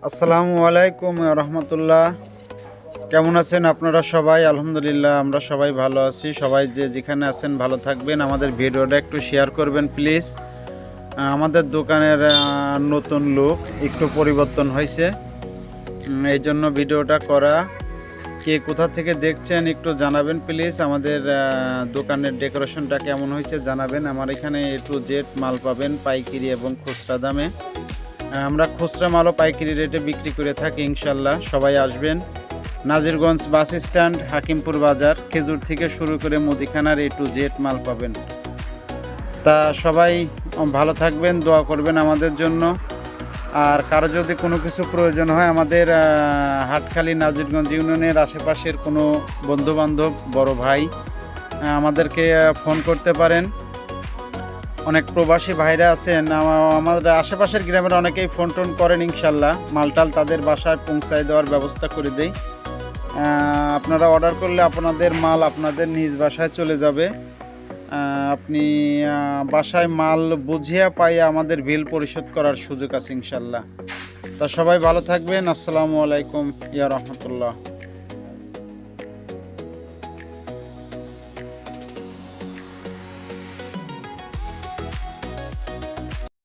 আসসালামু আলাইকুম রহমতুল্লাহ। কেমন আছেন আপনারা সবাই? আলহামদুলিল্লাহ আমরা সবাই ভালো আছি। সবাই যে যেখানে আছেন ভালো থাকবেন। আমাদের ভিডিওটা একটু শেয়ার করবেন প্লিজ। আমাদের দোকানের নতুন লুক একটু পরিবর্তন হয়েছে, এই জন্য ভিডিওটা করা। কে কোথা থেকে দেখছেন একটু জানাবেন প্লিজ। আমাদের দোকানের ডেকোরেশনটা কেমন হয়েছে জানাবেন। আমার এখানে A to Z মাল পাবেন পাইকারি এবং খুচরা দামে। আমরা খুচরা মালও পাইকারি রেটে বিক্রি করে থাকি ইনশাল্লাহ। সবাই আসবেন। নাজিরগঞ্জ বাস স্ট্যান্ড, হাকিমপুর বাজার, খেজুর থেকে শুরু করে মুদিখানার A to Z মাল পাবেন। তা সবাই ভালো থাকবেন, দোয়া করবেন আমাদের জন্য। আর কারো যদি কোনো কিছু প্রয়োজন হয়, আমাদের হাটখালি নাজিরগঞ্জ ইউনিয়নের আশেপাশের কোনো বন্ধুবান্ধব, বড় ভাই আমাদেরকে ফোন করতে পারেন। অনেক প্রবাসী ভাইরা আছেন আমাদের আশেপাশের গ্রামের, অনেকেই ফোন টোন করেন। ইনশাল্লাহ মালটাল তাদের বাসায় পৌঁছায় দেওয়ার ব্যবস্থা করে দেই। আপনারা অর্ডার করলে আপনাদের মাল আপনাদের নিজ বাসায় চলে যাবে। আপনি বাসায় মাল বুঝিয়ে পাইয়ে আমাদের বিল পরিশোধ করার সুযোগ আছে ইনশাল্লাহ। তা সবাই ভালো থাকবেন। আসসালামু আলাইকুম ইয়া রহমতুল্লাহ।